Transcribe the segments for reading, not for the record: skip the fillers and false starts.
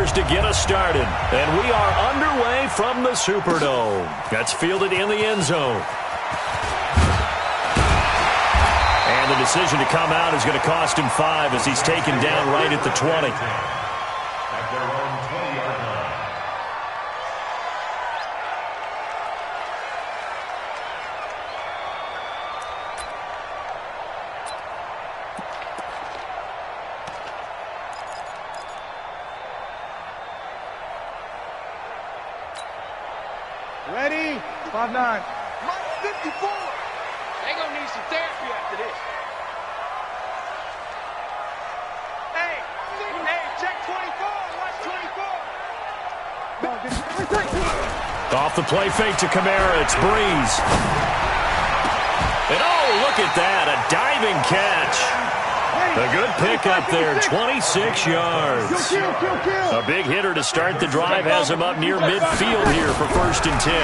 scores to get us started. And we are underway from the Superdome. That's fielded in the end zone. And the decision to come out is going to cost him 5 as he's taken down right at the 20. Ready? 5-9. Mike 54. They gonna need some therapy after this. Hey, check 24. Watch 24. Off the play fake to Kamara. It's Breeze. And oh, look at that. A diving catch. A good pickup there, 26 yards. A big hitter to start the drive has him up near midfield here for 1st and 10.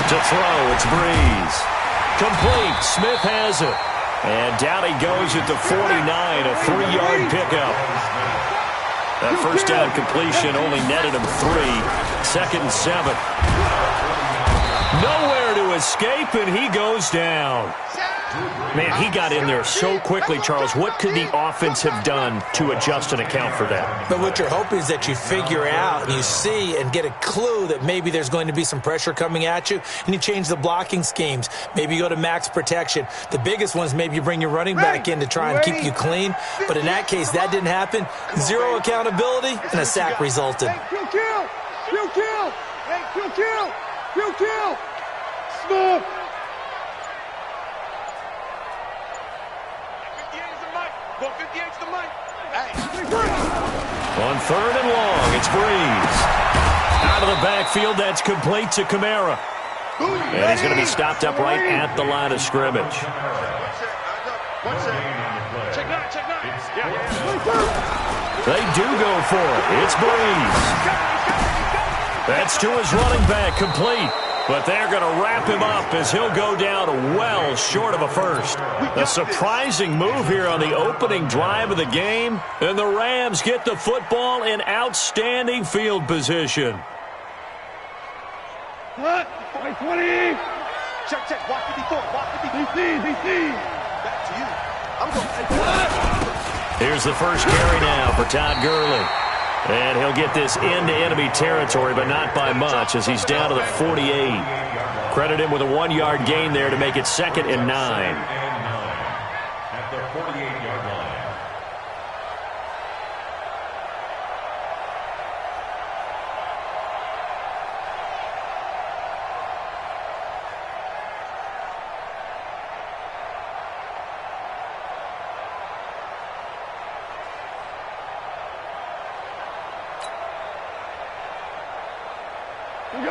To throw, it's Breeze. Complete, Smith has it. And down he goes at the 49, a 3-yard pickup. That first down completion only netted him 3. 2nd and 7. Nowhere to escape, and he goes down. Man, he got in there so quickly, Charles. What could the offense have done to adjust and account for that? But what you're hoping is that you figure out and you see and get a clue that maybe there's going to be some pressure coming at you, and you change the blocking schemes. Maybe you go to max protection. The biggest one is maybe you bring your running back in to try and keep you clean. But in that case, that didn't happen. 0 accountability, and a sack resulted. Smith! On 3rd and long, it's Breeze. Out of the backfield, that's complete to Kamara. And he's going to be stopped up right at the line of scrimmage. They do go for it. It's Breeze. That's to his running back, complete. But they're going to wrap him up as he'll go down well short of a first. A surprising move here on the opening drive of the game. And the Rams get the football in outstanding field position. What? 20. Check. Walk 54. DC. Back to you. I'm going. Here's the first carry now for Todd Gurley. And he'll get this into enemy territory, but not by much, as he's down to the 48. Credit him with a 1-yard gain there to make it 2nd and 9. At the 48-yard line.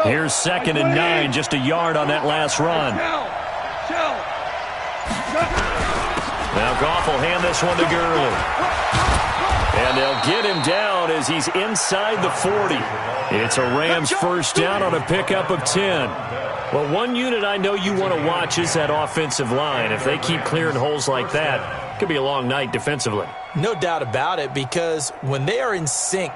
Here's 2nd and 9, just a yard on that last run. Now Goff will hand this one to Gurley. And they'll get him down as he's inside the 40. It's a Rams first down on a pickup of 10. Well, one unit I know you want to watch is that offensive line. If they keep clearing holes like that, it could be a long night defensively. No doubt about it, because when they are in sync,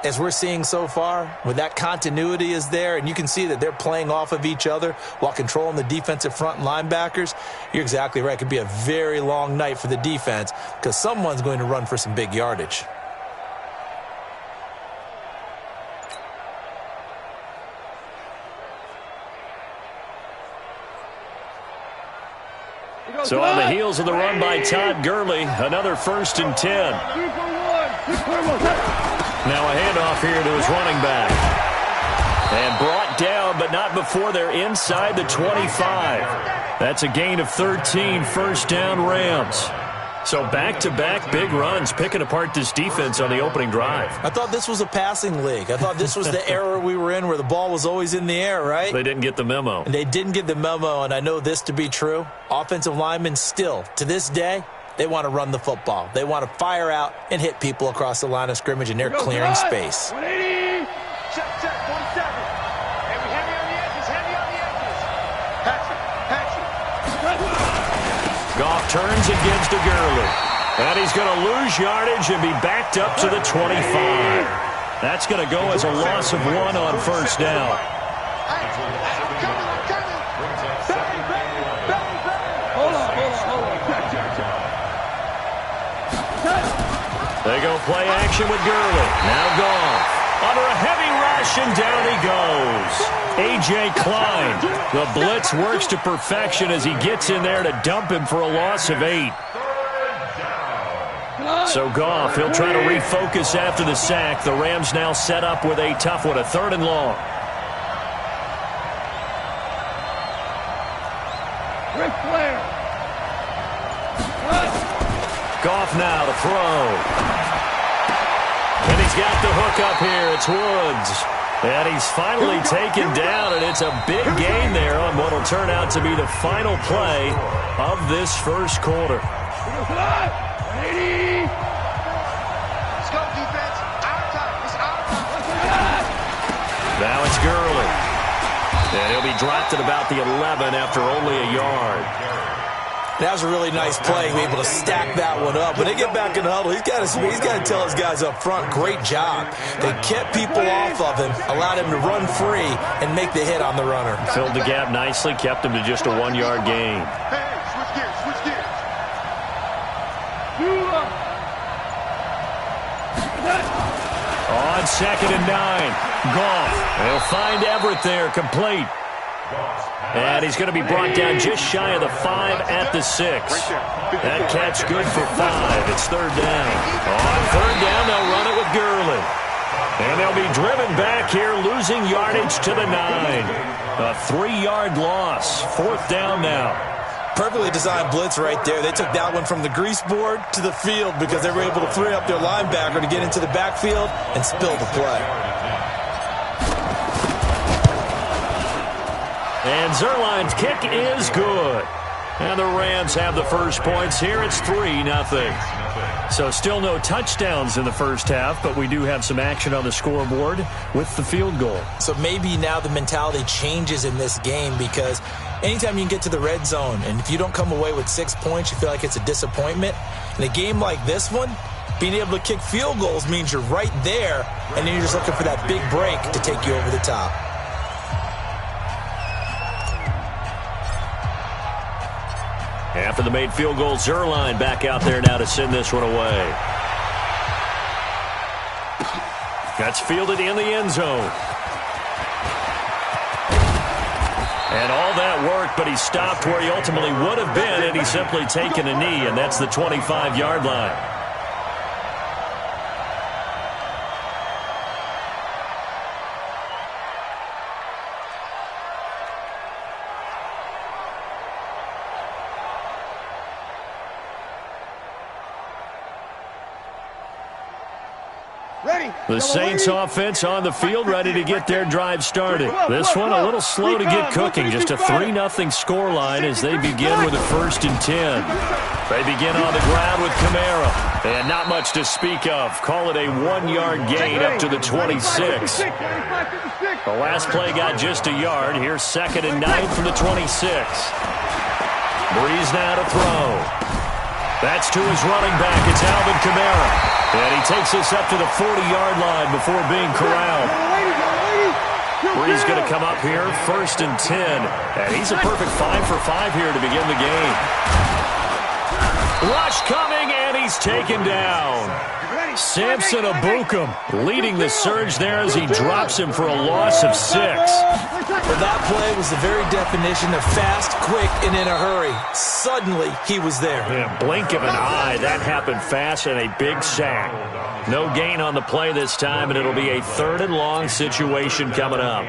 as we're seeing so far, when that continuity is there and you can see that they're playing off of each other while controlling the defensive front and linebackers, you're exactly right. It could be a very long night for the defense because someone's going to run for some big yardage. So on the heels of the run by Todd Gurley, another 1st and 10. Now a handoff here to his running back. And brought down, but not before they're inside the 25. That's a gain of 13, first down Rams. So back-to-back big runs, picking apart this defense on the opening drive. I thought this was a passing league. I thought this was the era we were in where the ball was always in the air, right? They didn't get the memo. And they didn't get the memo, and I know this to be true. Offensive linemen still, to this day, they want to run the football. They want to fire out and hit people across the line of scrimmage, and they're clearing space. 180. Check, 47. Hey, we heavy on the edges. Patch it. Goff turns and gives to Gurley. And he's going to lose yardage and be backed up to the 25. That's going to go as a loss of 1 on first down. They go play action with Gurley. Now Goff. Under a heavy rush, and down he goes. A.J. Klein. The blitz works to perfection as he gets in there to dump him for a loss of 8. So Goff, he'll try to refocus after the sack. The Rams now set up with a tough one, a 3rd and long. Goff now to throw. And he's got the hook up here. It's Woods. And he's finally taken down, and it's a big gain there on what will turn out to be the final play of this first quarter. Now it's Gurley. And he'll be dropped at about the 11 after only a yard. That was a really nice play, be able to stack that one up. When they get back in the huddle, he's got to tell his guys up front, great job. They kept people off of him, allowed him to run free, and make the hit on the runner. Filled the gap nicely, kept him to just a 1-yard gain. Hey, switch gears, switch gears. On 2nd and 9, Goff. He'll find Everett there, complete. And he's going to be brought down just shy of the 5 at the 6. That catch good for 5. It's 3rd down. On 3rd down, they'll run it with Gurley. And they'll be driven back here, losing yardage to the 9. A 3-yard loss. 4th down now. Perfectly designed blitz right there. They took that one from the grease board to the field because they were able to free up their linebacker to get into the backfield and spill the play. And Zerline's kick is good. And the Rams have the first points here. It's 3-0. So still no touchdowns in the first half, but we do have some action on the scoreboard with the field goal. So maybe now the mentality changes in this game because anytime you can get to the red zone, and if you don't come away with 6 points, you feel like it's a disappointment. In a game like this one, being able to kick field goals means you're right there, and then you're just looking for that big break to take you over the top. After the made field goal, Zerline back out there now to send this one away. That's fielded in the end zone. And all that work, but he stopped where he ultimately would have been, and he's simply taken a knee, and that's the 25-yard line. The Saints offense on the field, ready to get their drive started. This one a little slow to get cooking. Just a 3-0 scoreline as they begin with a 1st and 10. They begin on the ground with Kamara. And not much to speak of. Call it a 1-yard gain up to the 26. The last play got just a yard. Here's 2nd and 9 from the 26. Breeze now to throw. That's to his running back. It's Alvin Kamara. And he takes us up to the 40-yard line before being corralled. Breeze going to come up here, 1st and 10. And he's a perfect 5 for 5 here to begin the game. Rush coming, and he's taken down. Samson Abukum leading the surge there as he drops him for a loss of 6. Well, that play was the very definition of fast, quick, and in a hurry. Suddenly, he was there. Yeah, blink of an eye. That happened fast and a big sack. No gain on the play this time, and it'll be a 3rd and long situation coming up.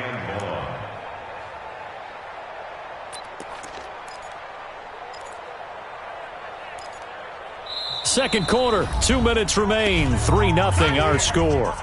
Second quarter, 2 minutes remain. 3-0 our score.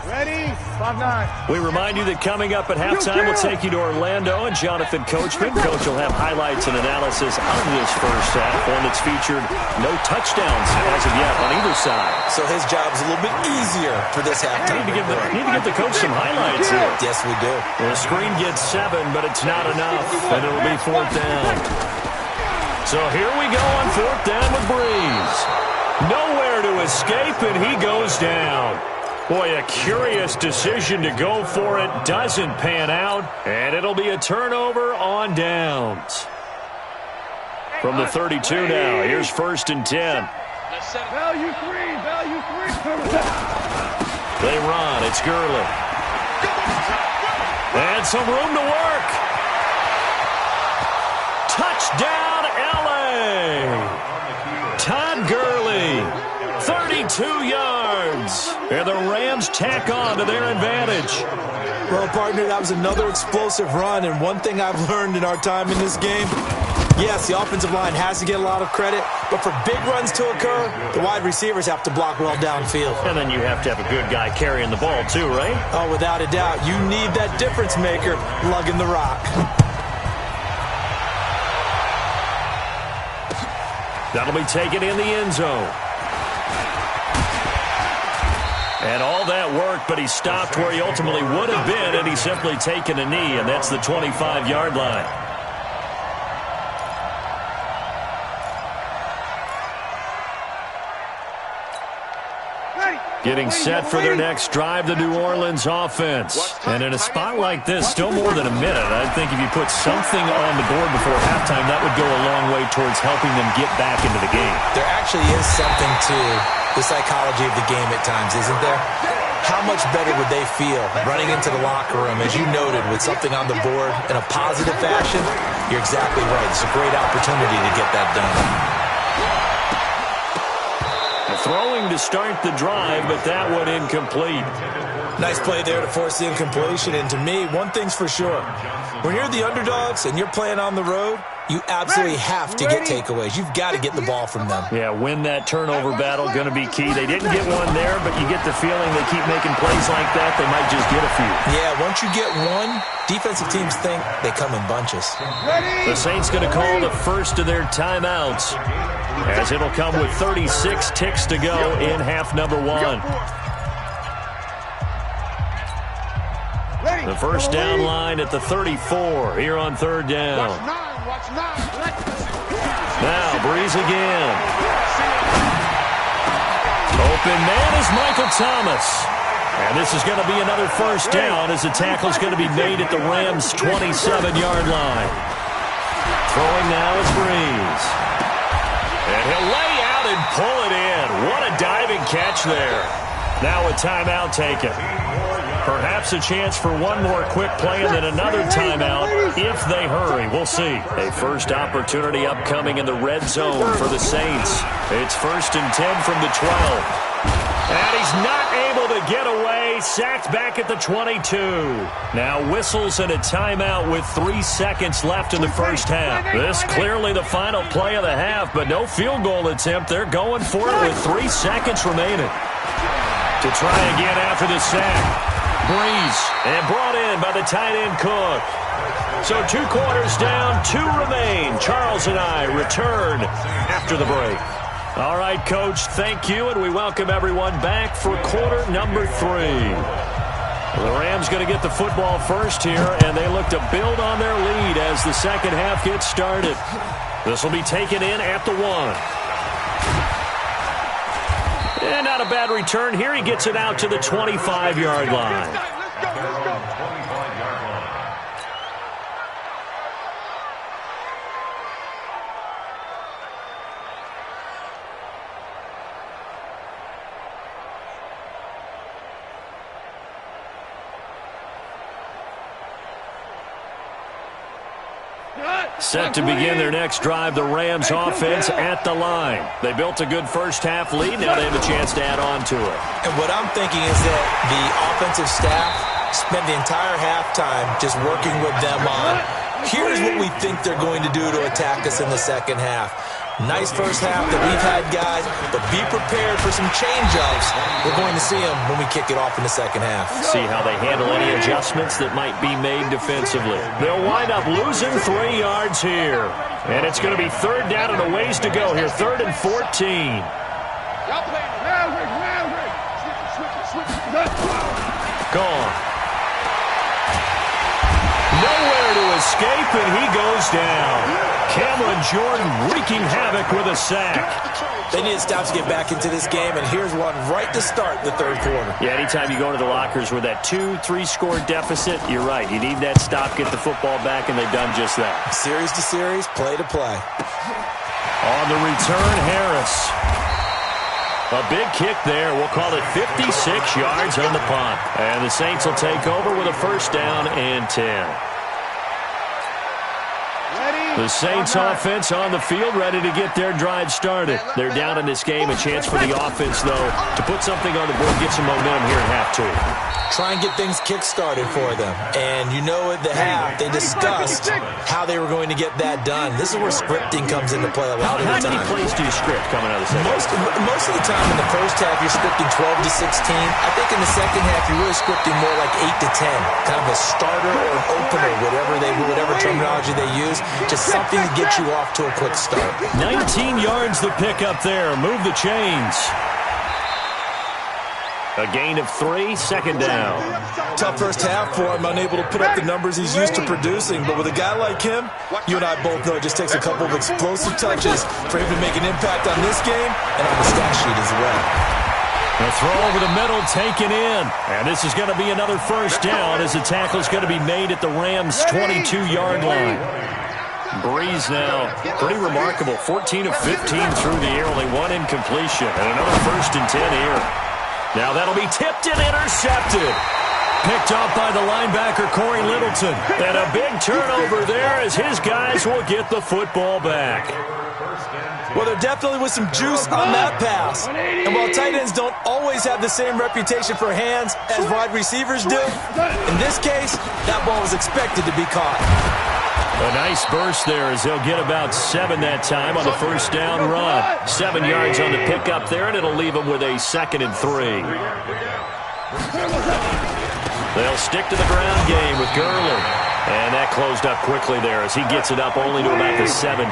Ready? 5-9. We remind you that coming up at halftime, we'll take you to Orlando and Jonathan Coachman. Coach will have highlights and analysis of this first half, one that's featured no touchdowns as of yet on either side. So his job is a little bit easier for this halftime. Need to give the coach some highlights here. Yes, we do. The screen gets 7, but it's not enough, and it'll be 4th down. So here we go on 4th down with Breeze. Nowhere to escape, and he goes down. Boy, a curious decision to go for it. Doesn't pan out, and it'll be a turnover on downs. From the 32 now, here's 1st and 10. Value three. They run. It's Gurley. And some room to work. Touchdown, L.A. Todd Gurley, 32 yards. And the Rams tack on to their advantage. Well, partner, that was another explosive run, and one thing I've learned in our time in this game, yes, the offensive line has to get a lot of credit, but for big runs to occur, the wide receivers have to block well downfield. And then you have to have a good guy carrying the ball too, right? Oh, without a doubt. You need that difference maker lugging the rock. That'll be taken in the end zone. And all that worked, but he stopped where he ultimately would have been, and he's simply taken a knee, and that's the 25-yard line. Getting set for their next drive, the New Orleans offense. And in a spot like this, still more than a minute, I think if you put something on the board before halftime, that would go a long way towards helping them get back into the game. There actually is something to the psychology of the game at times, isn't there? How much better would they feel running into the locker room, as you noted, with something on the board in a positive fashion? You're exactly right. It's a great opportunity to get that done. Throwing to start the drive, but that one incomplete. Nice play there to force the incompletion, and to me, one thing's for sure. When you're the underdogs and you're playing on the road, you absolutely have to get takeaways. You've got to get the ball from them. Yeah, win that turnover battle, going to be key. They didn't get one there, but you get the feeling they keep making plays like that, they might just get a few. Yeah, once you get one, defensive teams think they come in bunches. The Saints going to call the first of their timeouts, as it'll come with 36 ticks to go in half number 1. The first down line at the 34 here on 3rd down. Now Breeze again. Open man is Michael Thomas. And this is going to be another first down as the tackle's going to be made at the Rams' 27-yard line. Throwing now is Breeze. And he'll lay out and pull it in. What a diving catch there. Now a timeout taken. Perhaps a chance for one more quick play and then another timeout if they hurry. We'll see. A first opportunity upcoming in the red zone for the Saints. It's 1st and 10 from the 12. And he's not able to get away. Sacked back at the 22. Now whistles and a timeout with 3 seconds left in the first half. This clearly the final play of the half, but no field goal attempt. They're going for it with 3 seconds remaining. To try again after the sack. Breeze, and brought in by the tight end Cook. So 2 quarters down, 2 remain. Charles and I return after the break. All right, Coach, thank you, and we welcome everyone back for quarter number 3. The Rams going to get the football first here, and they look to build on their lead as the second half gets started. This will be taken in at the 1. And not a bad return here. He gets it out to the 25-yard line. Let's go. Set to begin their next drive, the Rams offense at the line. They built a good first half lead. Now they have a chance to add on to it. And what I'm thinking is that the offensive staff spent the entire halftime just working with them on, here's what we think they're going to do to attack us in the second half. Nice first half that we've had, guys, but be prepared for some change-ups. We're going to see them when we kick it off in the second half. See how they handle any adjustments that might be made defensively. They'll wind up losing 3 yards here. And it's going to be 3rd down and a ways to go here, 3rd and 14. Gone. Nowhere to escape, and he goes down. Cameron Jordan wreaking havoc with a sack. They need to stop to get back into this game, and here's one right to start the third quarter. Yeah, anytime you go into the lockers with that 2-3 score deficit, you're right. You need that stop, get the football back, and they've done just that. Series to series, play to play. On the return, Harris. A big kick there. We'll call it 56 yards on the punt. And the Saints will take over with a first down and 10. The Saints offense on the field, ready to get their drive started. They're down in this game. A chance for the offense, though, to put something on the board, get some momentum here in half 2. Try and get things kick-started for them. And you know at the half, they discussed how they were going to get that done. This is where scripting comes into play a lot of the time. How many plays do you script coming out of the second? Most of the time in the first half, you're scripting 12 to 16. I think in the second half, you're really scripting more like 8 to 10. Kind of a starter or an opener, whatever terminology they use. Just something to get you off to a quick start. 19 yards the pick up there. Move the chains. A gain of 3, second down. Tough first half for him, unable to put up the numbers he's used to producing. But with a guy like him, you and I both know it just takes a couple of explosive touches for him to make an impact on this game and on the stat sheet as well. A throw over the middle taken in. And this is going to be another first down as the tackle is going to be made at the Rams' 22-yard line. Breeze now, pretty remarkable. 14 of 15 through the air, only one incompletion. And another first and 10 here. Now that'll be tipped and intercepted. Picked off by the linebacker, Corey Littleton. And a big turnover there as his guys will get the football back. Well, there definitely was some juice on that pass. And while tight ends don't always have the same reputation for hands as wide receivers do, in this case, that ball was expected to be caught. A nice burst there as they'll get about 7 that time on the first down run. 7 yards on the pickup there, and it'll leave them with a 2nd and 3. They'll stick to the ground game with Gurley. And that closed up quickly there as he gets it up only to about the 17.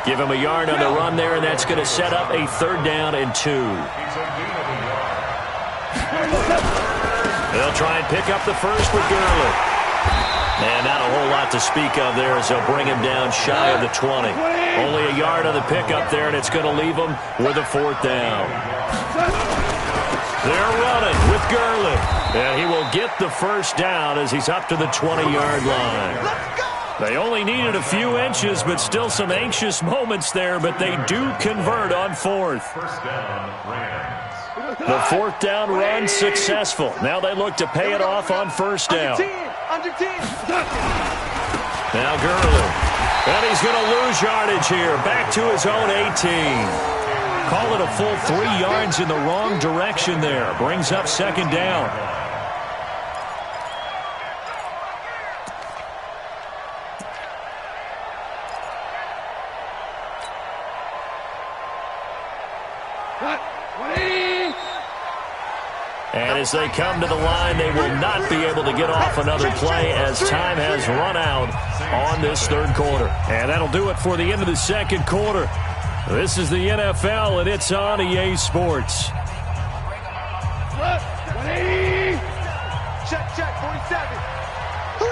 Give him a yard on the run there, and that's going to set up a 3rd down and 2. They'll try and pick up the first with Gurley. And not a whole lot to speak of there as they'll bring him down shy of the 20. Only a yard on the pickup there, and it's going to leave him with a 4th down. They're running with Gurley. And he will get the first down as he's up to the 20-yard line. They only needed a few inches, but still some anxious moments there, but they do convert on 4th. The 4th down run successful. Now they look to pay it off on 1st down. Now Gurley. And he's going to lose yardage here. Back to his own 18. Call it a full 3 yards in the wrong direction there. Brings up 2nd down. And as they come to the line, they will not be able to get off another play as time has run out on this 3rd quarter. And that'll do it for the end of the 2nd quarter. This is the NFL, and it's on EA Sports. Check, 47. Who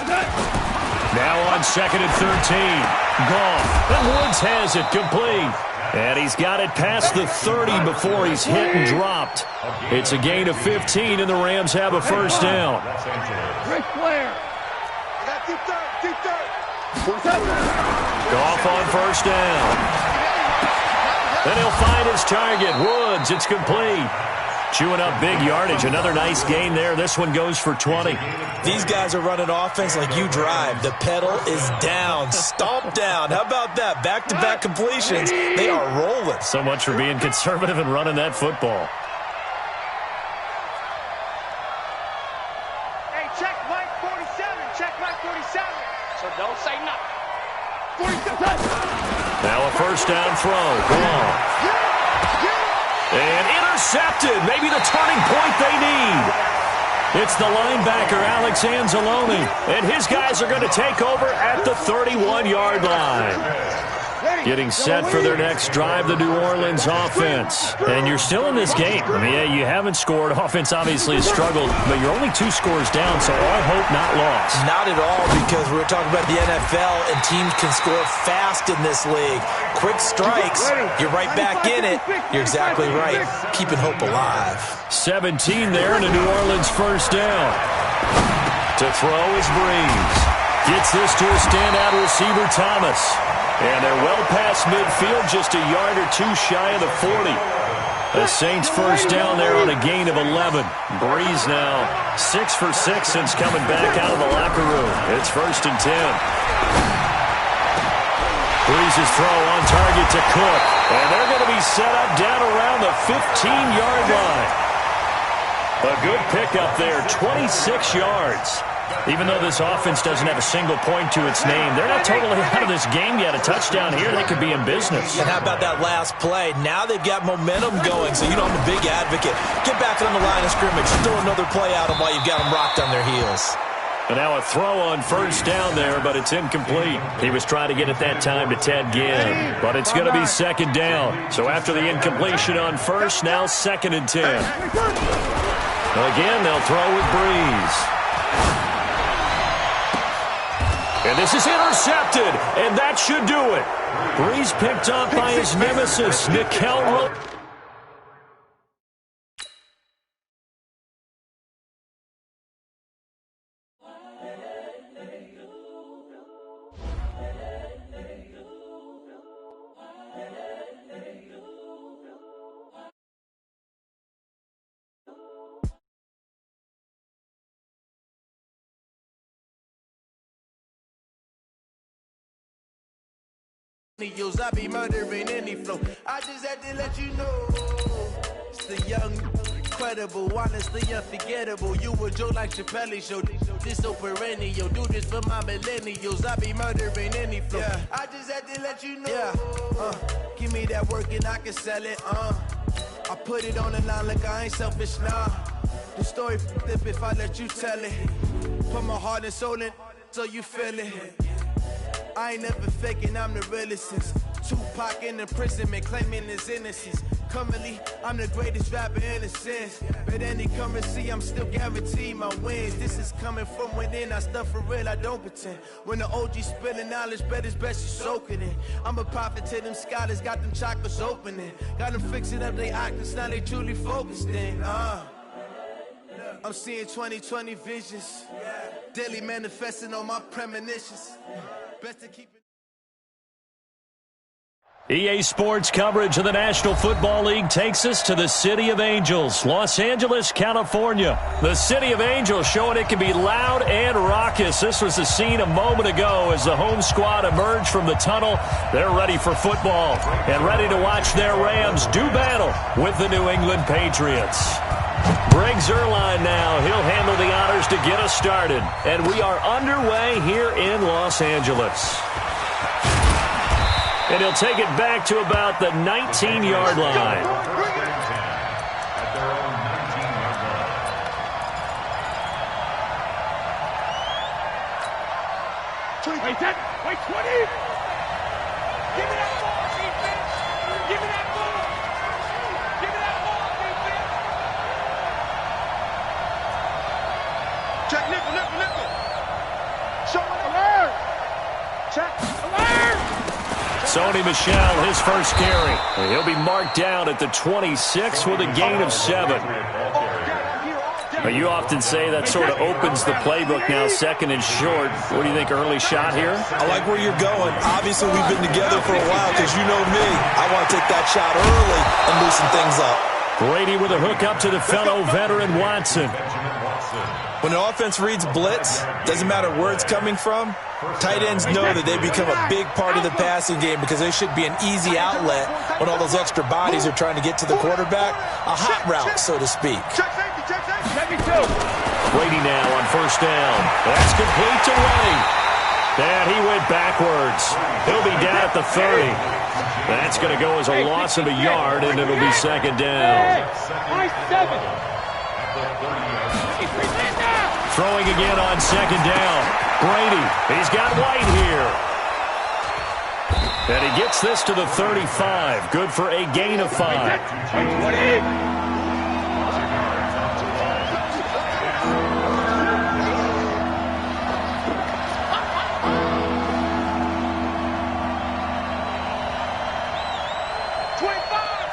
that? Now on 2nd and 13. Goff. And Woods has it complete. And he's got it past the 30 before he's hit and dropped. It's a gain of 15, and the Rams have a first down. Rick Flair. Deep third. Goff on first down. And he'll find his target. Woods, it's complete. Chewing up big yardage. Another nice gain there. This one goes for 20. These guys are running offense like you drive. The pedal is down. Stomp down. How about that? Back-to-back completions. They are rolling. So much for being conservative and running that football. Hey, check Mike 47. Check Mike 47. So don't say nothing. 47. Now a first down throw. Go on. And intercepted. Maybe the turning point they need. It's the linebacker, Alex Anzalone. And his guys are going to take over at the 31-yard line. Getting set for their next drive, the New Orleans offense. And you're still in this game. I mean, yeah, you haven't scored. Offense obviously has struggled, but you're only 2 scores down, so all hope not lost. Not at all, because we're talking about the NFL, and teams can score fast in this league. Quick strikes, you're right back in it. You're exactly right. Keeping hope alive. 17 there, and a New Orleans first down. To throw is Breeze. Gets this to a standout receiver, Thomas. And they're well past midfield, just a yard or 2 shy of the 40. The Saints first down there on a gain of 11. Breeze now 6 for 6 since coming back out of the locker room. It's 1st and 10. Breeze's throw on target to Cook. And they're going to be set up down around the 15-yard line. A good pickup there, 26 yards. Even though this offense doesn't have a single point to its name, they're not totally out of this game yet. A touchdown here, they could be in business. And how about that last play? Now they've got momentum going, so you know I'm a big advocate. Get back on the line of scrimmage. Throw another play out of while you've got them rocked on their heels. And now a throw on first down there, but it's incomplete. He was trying to get it that time to Ted Ginn, but it's going to be 2nd down. So after the incompletion on first, now 2nd and 10. Again, they'll throw with Breeze. And this is intercepted, and that should do it. Breeze picked up by his nemesis, Nickel. I be murdering any flow. I just had to let you know. It's the young, incredible, honestly unforgettable. You a Joe like Chappelle show. This so perennial. Do this for my millennials. I be murdering any flow. Yeah. I just had to let you know. Yeah. Give me that work and I can sell it. I put it on the line like I ain't selfish now. The story flip if I let you tell it. Put my heart and soul in so you feel it. I ain't never faking, I'm the realest since Tupac in imprisonment, claiming his innocence. Currently, I'm the greatest rapper in a sense. But any currency, I'm still guaranteed my wins. This is coming from within, I stuff for real, I don't pretend. When the OG spilling knowledge, bet it's best you soak it in. I'm a prophet to them scholars, got them chakras opening. Got them fixing up they octaves, now they truly focused in. I'm seeing 2020 visions. Daily manifesting on my premonitions. Best to keep it. EA Sports coverage of the National Football League takes us to the City of Angels, Los Angeles, California. The City of Angels showing it can be loud and raucous. This was the scene a moment ago as the home squad emerged from the tunnel. They're ready for football and ready to watch their Rams do battle with the New England Patriots. Greg Zuerlein now. He'll handle the honors to get us started. And we are underway here in Los Angeles. And he'll take it back to about the 19-yard line. Wait, 10. Wait, 20. Give me that ball, defense. Give me that ball. Give me that ball, defense. Check, nickel. Show it, alert. Check, alert. Sony Michel, his first carry. And he'll be marked down at the 26 with a gain of 7. You often say that sort of opens the playbook now, 2nd and short. What do you think, early shot here? I like where you're going. Obviously, we've been together for a while because you know me. I want to take that shot early and loosen things up. Brady with a hook up to the fellow veteran Watson. When the offense reads blitz, doesn't matter where it's coming from, tight ends know that they become a big part of the passing game because they should be an easy outlet when all those extra bodies are trying to get to the quarterback. A hot route, so to speak. Brady now on first down. That's complete to White. And he went backwards. He'll be down at the 30. That's going to go as a loss of a yard, and it'll be 2nd down. Throwing again on 2nd down. Brady, he's got White here. And he gets this to the 35. Good for a gain of 5. 25,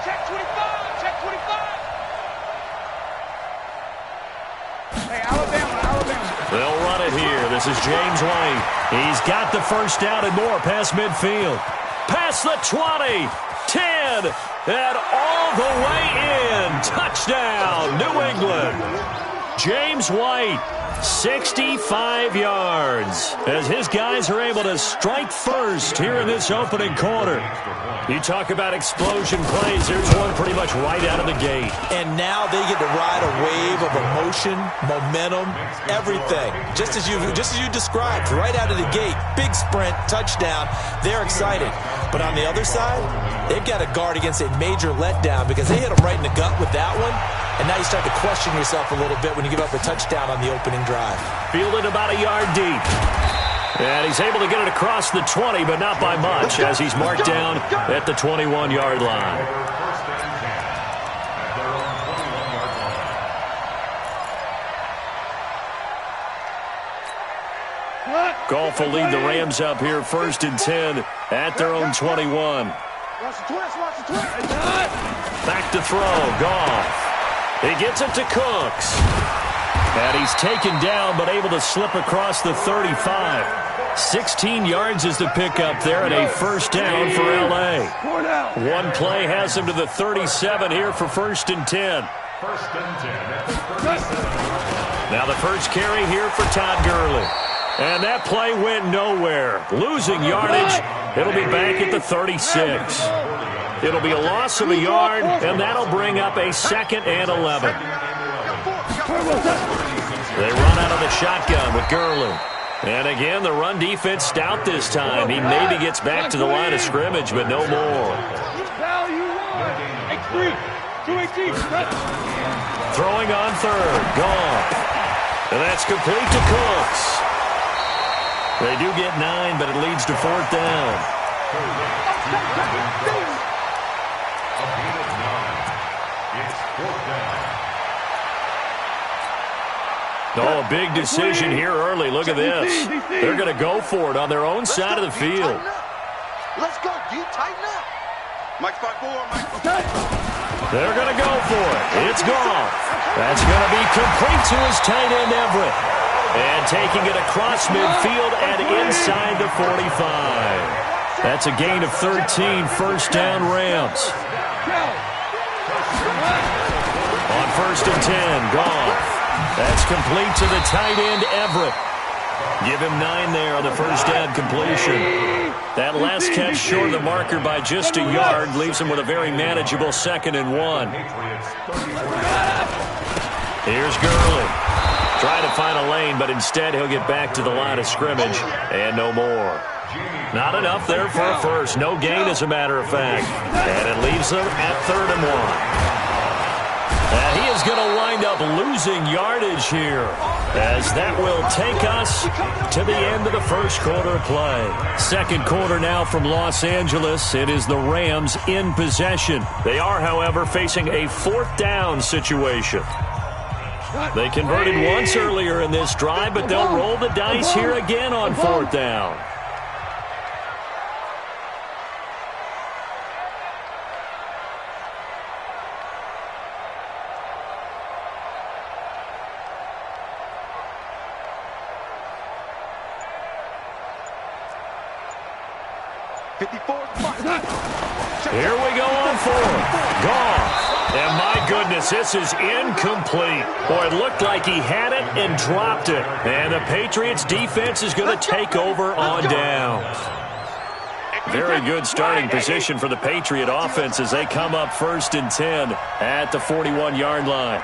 check 25, check 25. Hey, Alabama. They'll run it here. This is James White. He's got the first down and more past midfield. Past the 20, 10, and all the way in. Touchdown, New England. James White, 65 yards, as his guys are able to strike first here in this opening quarter. You talk about explosion plays. There's one pretty much right out of the gate. And now they get to ride a wave of emotion, momentum, everything. Just as you described, right out of the gate. Big sprint, touchdown. They're excited. But on the other side, they've got to guard against a major letdown because they hit them right in the gut with that one. And now you start to question yourself a little bit when you give up a touchdown on the opening drive. Fielded about a yard deep. And he's able to get it across the 20, but not by much, as he's marked down at the 21-yard line. Goff will lead the Rams up here, 1st and 10 at their own 21. Back to throw, Goff. He gets it to Cooks. And he's taken down, but able to slip across the 35. 16 yards is the pickup there, and a first down for L.A. One play has him to the 37 here for 1st and 10. Now the first carry here for Todd Gurley. And that play went nowhere. Losing yardage. It'll be back at the 36. It'll be a loss of a yard, and that'll bring up a 2nd and 11. They run out of the shotgun with Gurley. And again, the run defense stout this time. He maybe gets back to the line of scrimmage, but no more. Throwing on 3rd. Goff. And that's complete to Cooks. They do get 9, but it leads to 4th down. Oh, a big decision here early. Look at this. They're going to go for it on their own side of the field. Let's go. Do you tighten up? Mike 5-4. Mike. They're going to go for it. It's Goff. That's going to be complete to his tight end, Everett. And taking it across midfield and inside the 45. That's a gain of 13, 1st down Rams. On 1st and 10, Goff. That's complete to the tight end, Everett. Give him 9 there on the first down completion. That last catch short of the marker by just a yard leaves him with a very manageable 2nd and 1. Here's Gurley. Trying to find a lane, but instead he'll get back to the line of scrimmage and no more. Not enough there for a first. No gain, as a matter of fact. And it leaves them at 3rd and 1. And he is going to wind up losing yardage here, as that will take us to the end of the first quarter of play. Second quarter now from Los Angeles. It is the Rams in possession. They are, however, facing a 4th down situation. They converted once earlier in this drive, but they'll roll the dice here again on 4th down. Here we go on 4th. Goff. And my goodness, this is incomplete. Boy, it looked like he had it and dropped it. And the Patriots defense is going to take over on downs. Very good starting position for the Patriot offense as they come up 1st and 10 at the 41-yard line.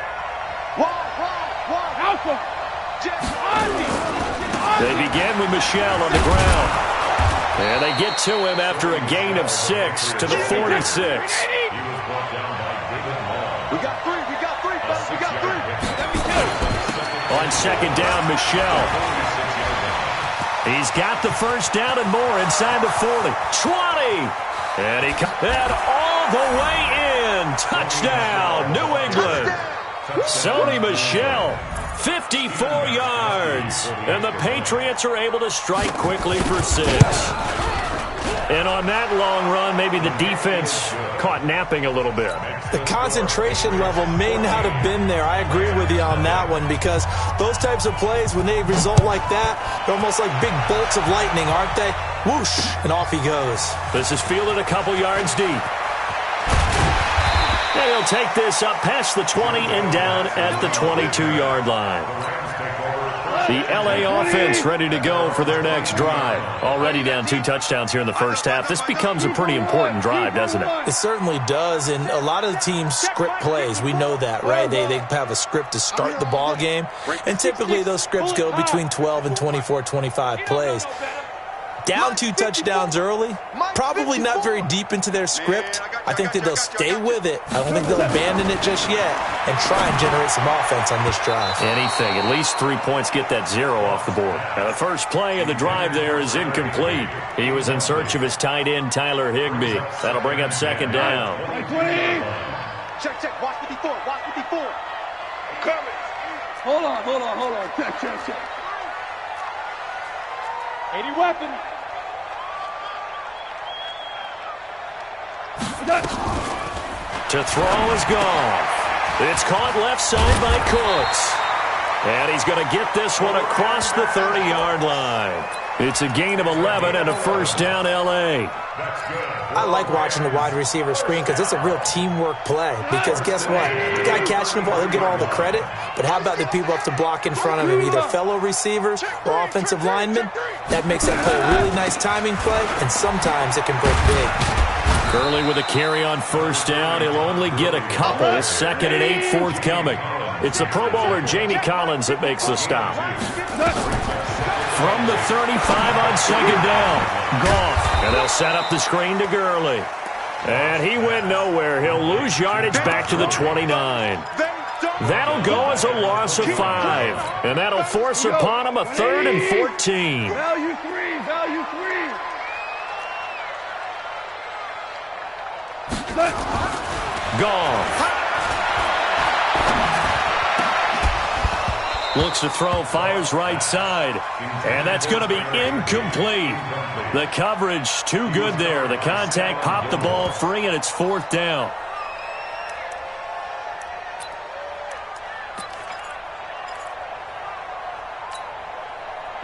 They begin with Michel on the ground. And they get to him after a gain of 6 to the 46. We got 3. We got 3, fellas. We got 3. On 2nd down, Michel. He's got the first down and more inside the 40. 20. And he got that all the way in. Touchdown, New England. Sony Michel, 54 yards. And the Patriots are able to strike quickly for 6. And on that long run, maybe the defense caught napping a little bit. The concentration level may not have been there. I agree with you on that one, because those types of plays, when they result like that, they're almost like big bolts of lightning, aren't they? Whoosh, and off he goes. This is fielded a couple yards deep. And he'll take this up past the 20 and down at the 22-yard line. The L.A. offense ready to go for their next drive. Already down 2 touchdowns here in the first half. This becomes a pretty important drive, doesn't it? It certainly does, and a lot of the teams script plays. We know that, right? They have a script to start the ball game, and typically those scripts go between 12 and 24, 25 plays. Down 2 touchdowns early, probably not very deep into their script. I think that they'll stay with it. I don't think they'll abandon it just yet and try and generate some offense on this drive. Anything. At least 3 points, get that 0 off the board. Now, the first play of the drive there is incomplete. He was in search of his tight end, Tyler Higbee. That'll bring up second down. Check. Watch 54. Watch 54. I'm coming. Hold on. Check. 80 weapon. To throw is gone. It's caught left side by Cooks. And he's going to get this one across the 30-yard line. It's a gain of 11 and a first down, L.A. I like watching the wide receiver screen because it's a real teamwork play. Because guess what? The guy catching the ball, he'll get all the credit. But how about the people up to block in front of him, either fellow receivers or offensive linemen? That makes that play a really nice timing play, and sometimes it can break big. Gurley with a carry on first down. He'll only get a couple. Second and 8 forthcoming. It's the Pro Bowler Jamie Collins that makes the stop. From the 35 on second down. Goff. And they'll set up the screen to Gurley. And he went nowhere. He'll lose yardage back to the 29. That'll go as a loss of 5. And that'll force upon him a 3rd and 14. Value 3. Goff. Looks to throw, fires right side. And that's going to be incomplete. The coverage too good there. The contact popped the ball free, and it's 4th down.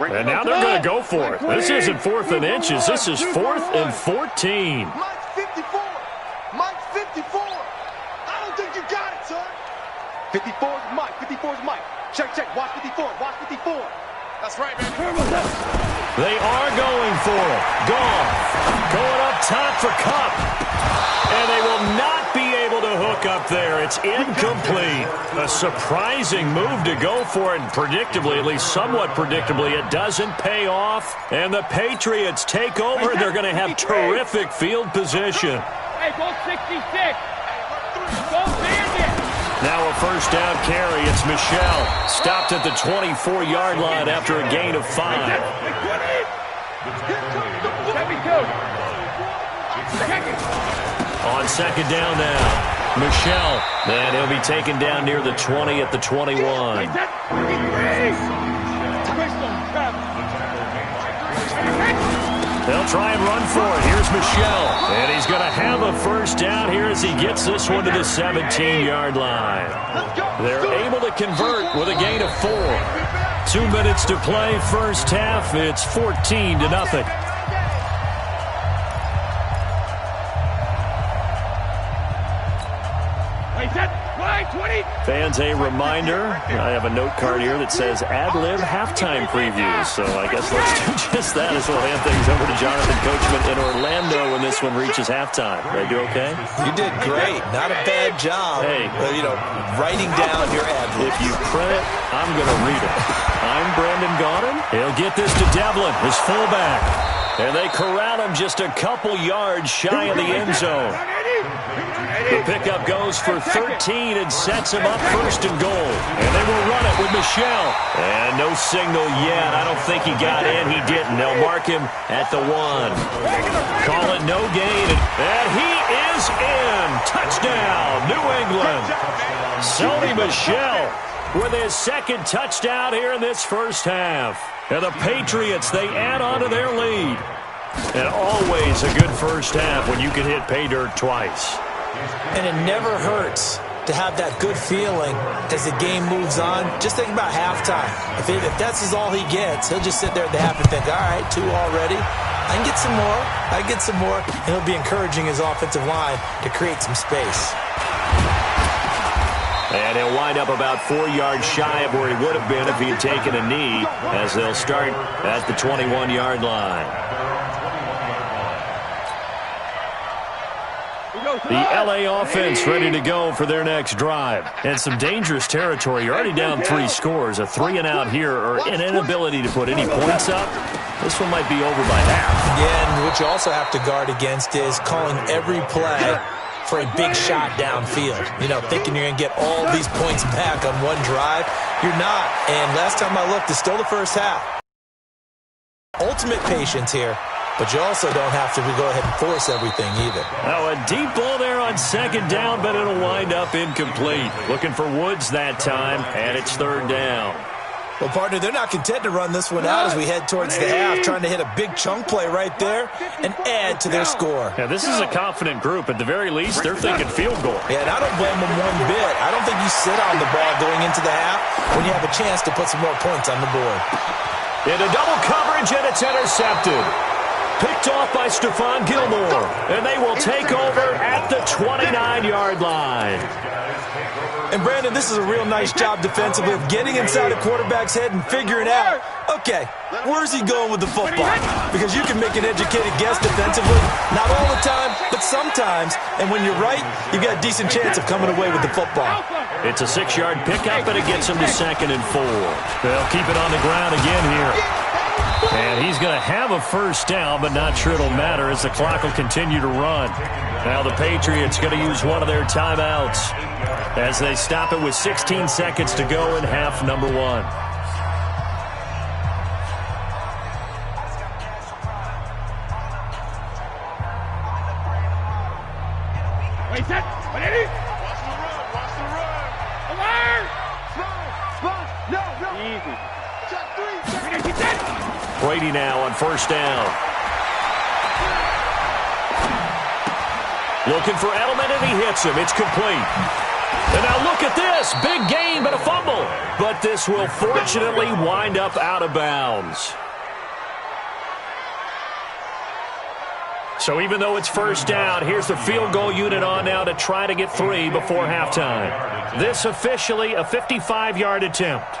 And now they're going to go for it. This isn't 4th and inches. This is 4th and 14. Mike's 54. Mike's 54. I don't think you got it, son. 54 is Mike. 54 is Mike. Check. Watch 54. Watch 54. That's right, man. They are going for it. Goff going up top for Kupp. And they will not be able to hook up there. It's incomplete. A surprising move to go for it. And predictably, at least somewhat predictably, it doesn't pay off. And the Patriots take over. They're going to have terrific field position. Hey, go 66. Go Bandit. Now a first down carry. It's Michel. Stopped at the 24-yard line after a gain of 5. On second down now, Michel. And he'll be taken down near the 20 at the 21. They'll try and run for it. Here's Michel. And he's going to have a first down here as he gets this one to the 17-yard line. They're able to convert with a gain of 4. 2 minutes to play first half. It's 14-0. Fans, a reminder, I have a note card here that says ad-lib halftime previews. So I guess let's do just that as we'll hand things over to Jonathan Coachman in Orlando when this one reaches halftime. Did I do okay? You did great. Not a bad job. Hey. Writing down your ad-lib. If you print it, I'm going to read it. I'm Brandon Gaudin. He'll get this to Devlin, his fullback. And they corral him just a couple yards shy of the end zone. The pickup goes for 13 and sets him up first and goal. And they will run it with Michel. And no signal yet. I don't think he got in. He didn't. They'll mark him at the 1. Call it no gain. And he is in. Touchdown, New England. Sony Michel with his second touchdown here in this first half. And the Patriots, they add on to their lead. And always a good first half when you can hit pay dirt twice. And it never hurts to have that good feeling as the game moves on. Just think about halftime. If that's all he gets, he'll just sit there at the half and think, all right, 2 already. I can get some more. I can get some more. And he'll be encouraging his offensive line to create some space. And he'll wind up about 4 yards shy of where he would have been if he had taken a knee, as they'll start at the 21-yard line. The LA offense ready to go for their next drive. And some dangerous territory. You're already down 3 scores. A 3 and out here, or an inability to put any points up. This one might be over by half. Yeah, and what you also have to guard against is calling every play for a big shot downfield. You know, thinking you're going to get all these points back on one drive. You're not. And last time I looked, it's still the first half. Ultimate patience here. But you also don't have to go ahead and force everything either. Now a deep ball there on second down, but it'll wind up incomplete. Looking for Woods that time, and it's 3rd down. Well, partner, they're not content to run this one out as we head towards the half, trying to hit a big chunk play right there and add to their score. Yeah, this is a confident group. At the very least, they're thinking field goal. Yeah, and I don't blame them one bit. I don't think you sit on the ball going into the half when you have a chance to put some more points on the board. Into double coverage, and it's intercepted. Picked off by Stephon Gilmore, and they will take over at the 29-yard line. And, Brandon, this is a real nice job defensively of getting inside a quarterback's head and figuring out, okay, where's he going with the football? Because you can make an educated guess defensively, not all the time, but sometimes. And when you're right, you've got a decent chance of coming away with the football. It's a 6-yard pickup, and it gets him to 2nd and 4. They'll keep it on the ground again here. And he's going to have a first down, but not sure it'll matter as the clock will continue to run. Now the Patriots going to use one of their timeouts as they stop it with 16 seconds to go in half number 1. Wait, set. Ready? Watch the run. Watch the run. Alert! Slow. No. Easy. Shot 3. Get set. Brady now on first down. Looking for Edelman, and he hits him. It's complete. And now look at this. Big gain, but a fumble. But this will fortunately wind up out of bounds. So even though it's first down, here's the field goal unit on now to try to get 3 before halftime. This officially a 55-yard attempt.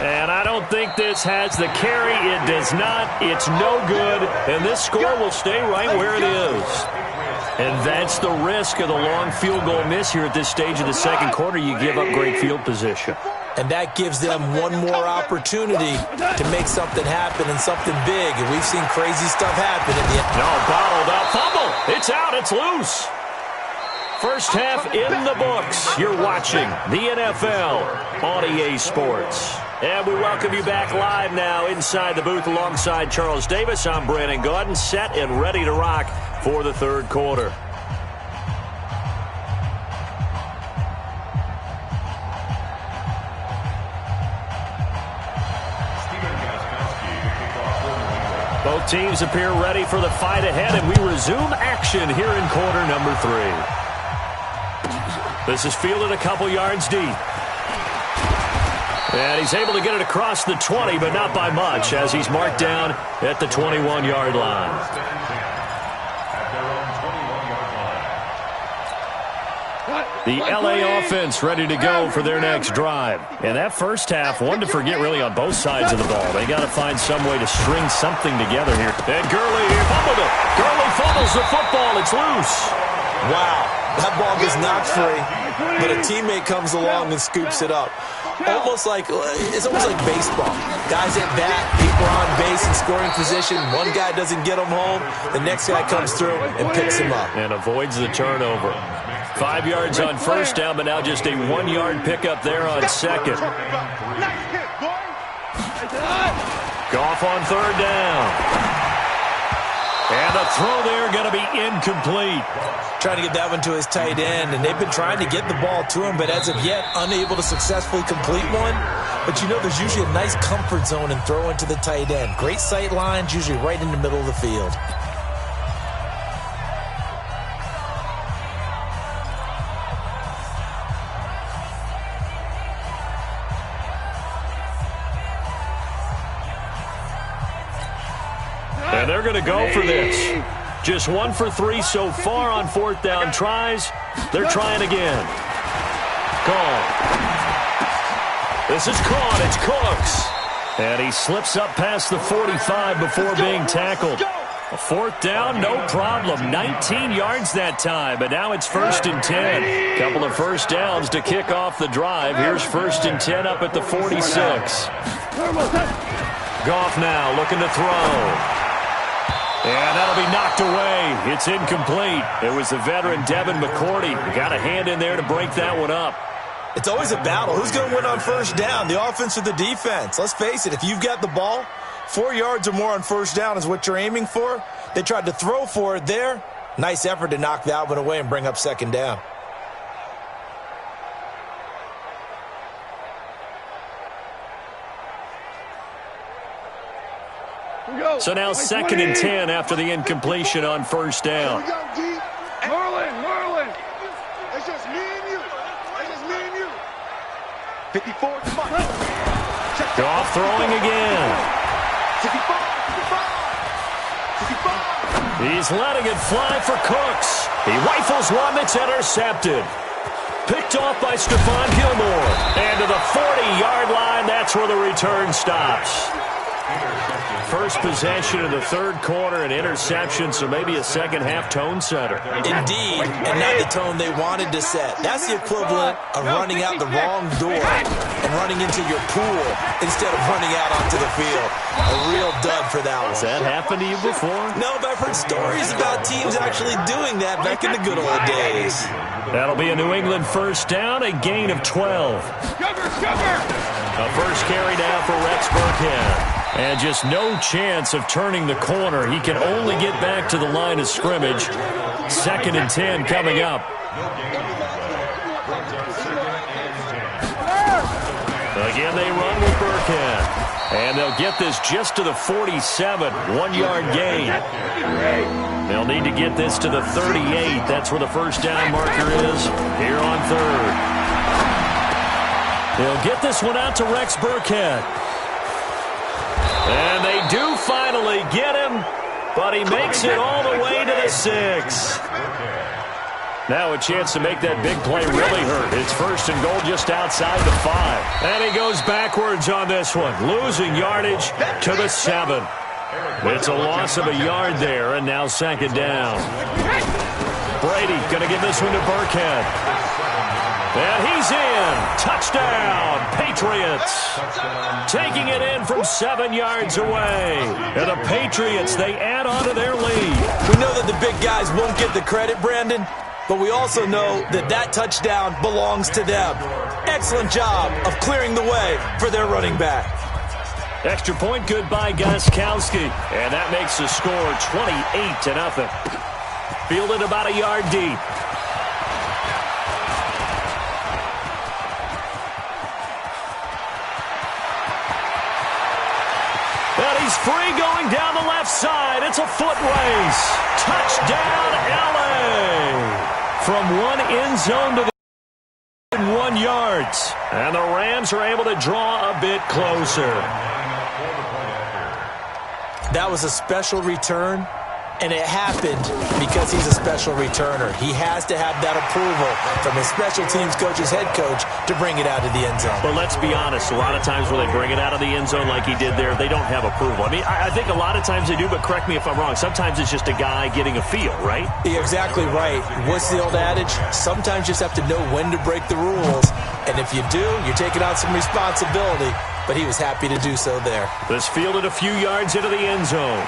And I don't think this has the carry. It does not. It's no good. And this score will stay right where it is. And that's the risk of the long field goal miss here at this stage of the second quarter. You give up great field position. And that gives them one more opportunity to make something happen and something big. And we've seen crazy stuff happen in the end. No, bottled up. Fumble. It's out. It's loose. First half in the books. You're watching the NFL on EA Sports. And we welcome you back live now inside the booth alongside Charles Davis. I'm Brandon Gaudin, set and ready to rock for the third quarter. Both teams appear ready for the fight ahead, and we resume action here in quarter number 3. This is fielded a couple yards deep. And he's able to get it across the 20, but not by much, as he's marked down at the 21-yard line. The LA offense ready to go for their next drive. And that first half, one to forget really on both sides of the ball. They got to find some way to string something together here. And Gurley fumbled it. Gurley fumbles the football. It's loose. Wow, that ball gets knocked free, but a teammate comes along and scoops it up. It's almost like baseball. Guys at bat, people are on base in scoring position. One guy doesn't get them home. The next guy comes through and picks him up. And avoids the turnover. 5 yards on first down, but now just a 1-yard pickup there on second. Goff on third down. And the throw there going to be incomplete. Trying to get that one to his tight end, and they've been trying to get the ball to him, but as of yet, unable to successfully complete one. But you know there's usually a nice comfort zone in throwing to the tight end. Great sight lines, usually right in the middle of the field. And they're going to go for this. Just 1 for 3 so far on fourth down tries. They're trying again. Caught. This is caught. It's Cooks. And he slips up past the 45 before being tackled. A fourth down, no problem. 19 yards that time, but now it's 1st and 10. Couple of first downs to kick off the drive. Here's 1st and 10 up at the 46. Goff now looking to throw. And that'll be knocked away. It's incomplete. It was the veteran Devin McCourty. Got a hand in there to break that one up. It's always a battle. Who's going to win on first down, the offense or the defense? Let's face it, if you've got the ball, 4 yards or more on first down is what you're aiming for. They tried to throw for it there. Nice effort to knock that one away and bring up second down. So now 2nd and 10 after the incompletion on first down. Merlin. It's just me and you. 54 to Mike. Goff throwing again. 65. He's letting it fly for Cooks. He rifles one that's intercepted. Picked off by Stephon Gilmore. And to the 40-yard line, that's where the return stops. First possession of the third quarter, an interception, so maybe a second-half tone setter. Indeed, and not the tone they wanted to set. That's the equivalent of running out the wrong door and running into your pool instead of running out onto the field. A real dud for that one. Has that happened to you before? No, but I've heard stories about teams actually doing that back in the good old days. That'll be a New England first down, a gain of 12. A first carry down for Rex Burkhead. And just no chance of turning the corner. He can only get back to the line of scrimmage. 2nd and 10 coming up. Again, they run with Burkhead. And they'll get this just to the 47, 1-yard gain. They'll need to get this to the 38. That's where the first down marker is here on third. They'll get this one out to Rex Burkhead. And they do finally get him, but he makes it all the way to the 6. Now a chance to make that big play really hurt. It's 1st and goal just outside the 5. And he goes backwards on this one, losing yardage to the 7. It's a loss of a yard there, and now 2nd down. Brady going to give this one to Burkhead. And he's in. Touchdown, Patriots. Taking it in from 7 yards away. And the Patriots, they add on to their lead. We know that the big guys won't get the credit, Brandon, but we also know that that touchdown belongs to them. Excellent job of clearing the way for their running back. Extra point good by Gostkowski. And that makes the score 28-0. Fielded about a yard deep. And he's free going down the left side. It's a foot race. Touchdown, L.A. From one end zone to the 1 yards. And the Rams are able to draw a bit closer. That was a special return, And it happened because he's a special returner. He has to have that approval from his special teams coach's head coach to bring it out of the end zone. But let's be honest, a lot of times when they bring it out of the end zone like he did there, they don't have approval. I mean, I think a lot of times they do, but correct me if I'm wrong. Sometimes it's just a guy getting a feel, right? You're exactly right. What's the old adage? Sometimes you just have to know when to break the rules. And if you do, you're taking on some responsibility. But he was happy to do so there. This fielded a few yards into the end zone.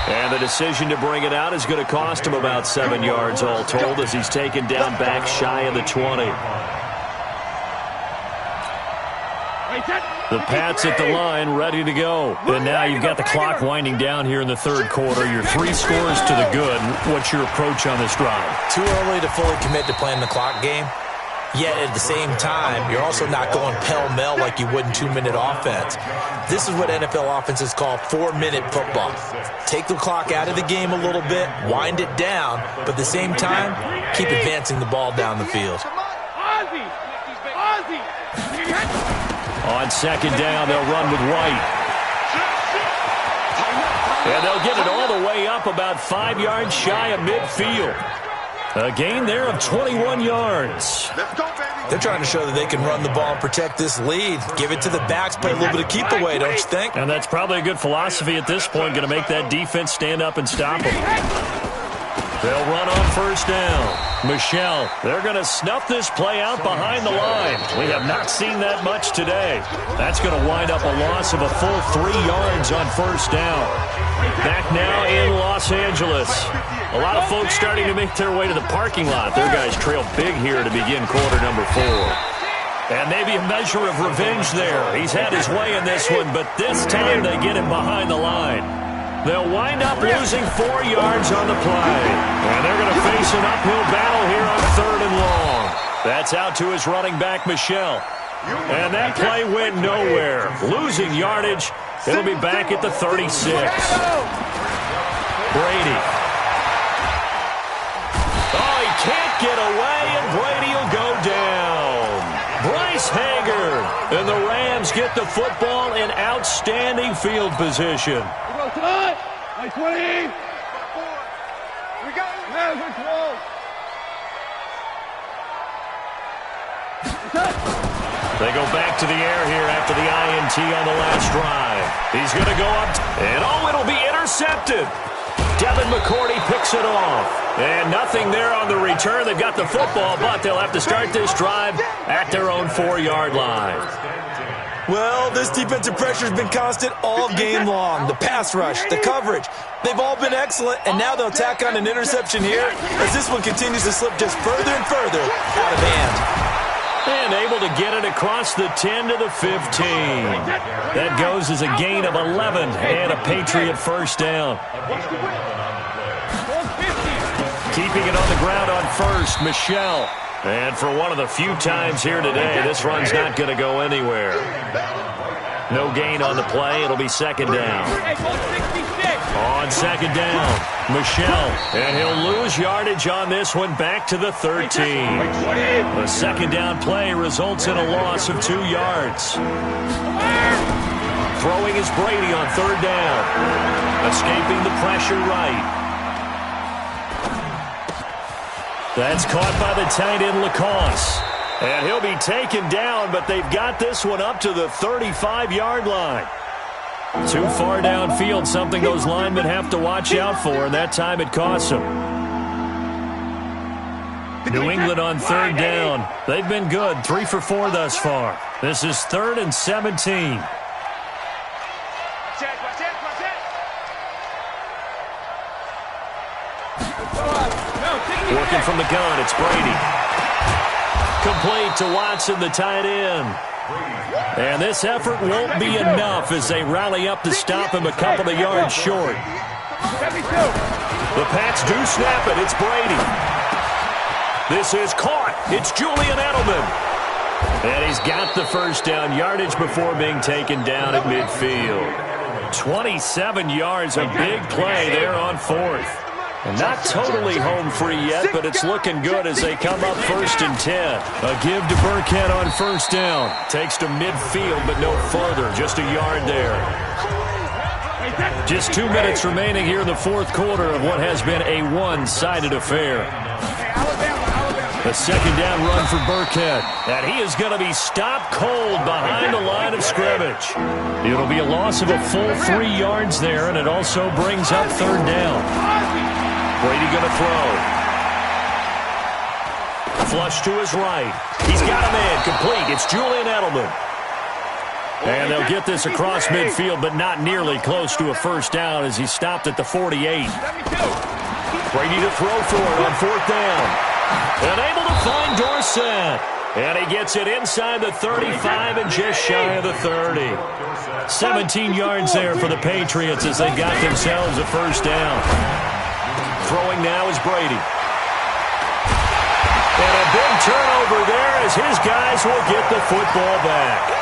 And the decision to bring it out is going to cost him about 7 yards all told as he's taken down back shy of the 20. The Pats at the line ready to go. And now you've got the clock winding down here in the third quarter. You're 3 scores to the good. What's your approach on this drive? Too early to fully commit to playing the clock game. Yet at the same time, you're also not going pell-mell like you would in 2-minute offense. This is what NFL offenses call 4-minute football. Take the clock out of the game a little bit, wind it down, but at the same time, keep advancing the ball down the field. On second down, they'll run with White. And they'll get it all the way up about 5 yards shy of midfield. A gain there of 21 yards. They're trying to show that they can run the ball and protect this lead. Give it to the backs, play a little bit of keep away, don't you think? And that's probably a good philosophy at this point, going to make that defense stand up and stop them. They'll run on first down. Michel, they're going to snuff this play out behind the line. We have not seen that much today. That's going to wind up a loss of a full 3 yards on first down. Back now in Los Angeles. A lot of folks starting to make their way to the parking lot. Their guys trail big here to begin quarter number 4. And maybe a measure of revenge there. He's had his way in this one, but this time they get him behind the line. They'll wind up losing 4 yards on the play. And they're going to face an uphill battle here on third and long. That's out to his running back, Michel. And that play went nowhere. Losing yardage. It'll be back at the 36. Brady. Oh, he can't get away, and Brady will go down. Bryce Hager. And the Rams get the football in outstanding field position. Nice 20. We got it. Yeah, good 12. They go back to the air here after the INT on the last drive. He's going to go up, and oh, it'll be intercepted. Devin McCourty picks it off. And nothing there on the return. They've got the football, but they'll have to start this drive at their own 4-yard line. Well, this defensive pressure has been constant all game long. The pass rush, the coverage, they've all been excellent, and now they'll tack on an interception here as this one continues to slip just further and further out of hand. And able to get it across the 10 to the 15. That goes as a gain of 11 and a Patriot first down. Keeping it on the ground on first, Michel. And for one of the few times here today, this run's not going to go anywhere. No gain on the play. It'll be second down. On second down, Michel. And he'll lose yardage on this one back to the 13. The second down play results in a loss of 2 yards. Throwing is Brady on third down. Escaping the pressure right. That's caught by the tight end, Lacoste. And he'll be taken down, but they've got this one up to the 35-yard line. Too far downfield, something those linemen have to watch out for, and that time it costs them. New England on third down. They've been good, 3 for 4 thus far. This is 3rd and 17. Working from the gun, it's Brady. Complete to Watson, the tight end. And this effort won't be enough as they rally up to stop him a couple of yards short. The Pats do snap it. It's Brady. This is caught. It's Julian Edelman. And he's got the first down yardage before being taken down at midfield. 27 yards, a big play there on fourth. And not totally home free yet, but it's looking good as they come up 1st and 10. A give to Burkhead on first down. Takes to midfield, but no further. Just a yard there. Just 2 minutes remaining here in the fourth quarter of what has been a one-sided affair. A second down run for Burkhead. And he is going to be stopped cold behind the line of scrimmage. It'll be a loss of a full 3 yards there, and it also brings up third down. Brady going to throw. Flush to his right. He's got a man complete. It's Julian Edelman. And they'll get this across midfield, but not nearly close to a first down as he stopped at the 48. Brady to throw for it on fourth down. And able to find Dorsett. And he gets it inside the 35 and just shy of the 30. 17 yards there for the Patriots as they got themselves a first down. Throwing now is Brady. And a big turnover there as his guys will get the football back.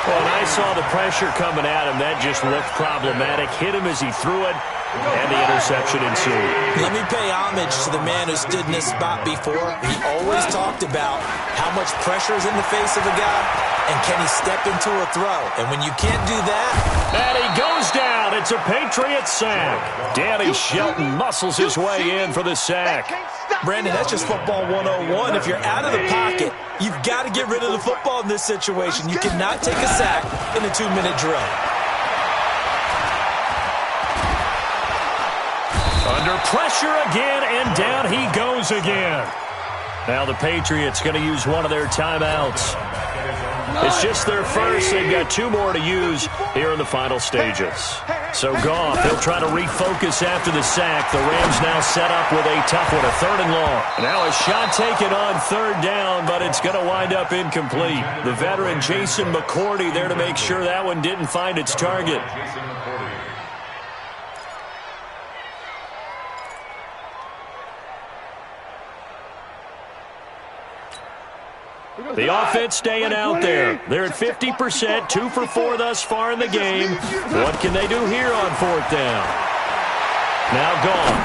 Well, and I saw the pressure coming at him. That just looked problematic. Hit him as he threw it, and the interception ensued. Let me pay homage to the man who stood in this spot before. He always talked about how much pressure is in the face of a guy, and can he step into a throw. And when you can't do that... And he goes down. It's a Patriots sack. Danny Shelton muscles his way in for the sack. Brandon, that's just football 101. If you're out of the pocket, you've got to get rid of the football in this situation. You cannot take a sack in a 2-minute drill. Under pressure again, and down he goes again. Now the Patriots going to use one of their timeouts. It's just their first. They've got 2 more to use here in the final stages. So Goff, he'll try to refocus after the sack. The Rams now set up with a tough one, a 3rd and long. Now a shot taken on third down, but it's going to wind up incomplete. The veteran Jason McCourty there to make sure that one didn't find its target. The offense staying out there. They're at 50%, 2 for 4 thus far in the game. What can they do here on 4th down? Now gone.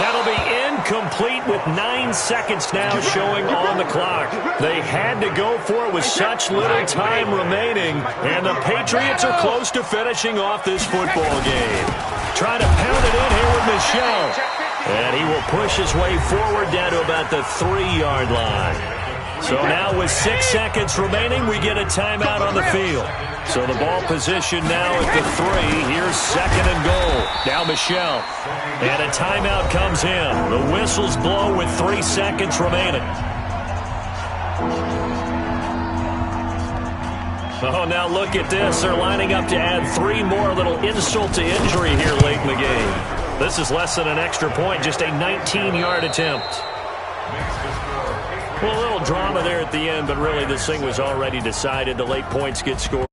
That'll be incomplete with 9 seconds now showing on the clock. They had to go for it with such little time remaining, and the Patriots are close to finishing off this football game. Trying to pound it in here with Michel. And he will push his way forward down to about the 3-yard line. So now with 6 seconds remaining, we get a timeout on the field. So the ball position now at the 3. Here's 2nd and goal. Now Michel. And a timeout comes in. The whistles blow with 3 seconds remaining. Oh, now look at this. They're lining up to add 3 more. A little insult to injury here late in the game. This is less than an extra point, just a 19-yard attempt. Well, a little drama there at the end, but really this thing was already decided. The late points get scored.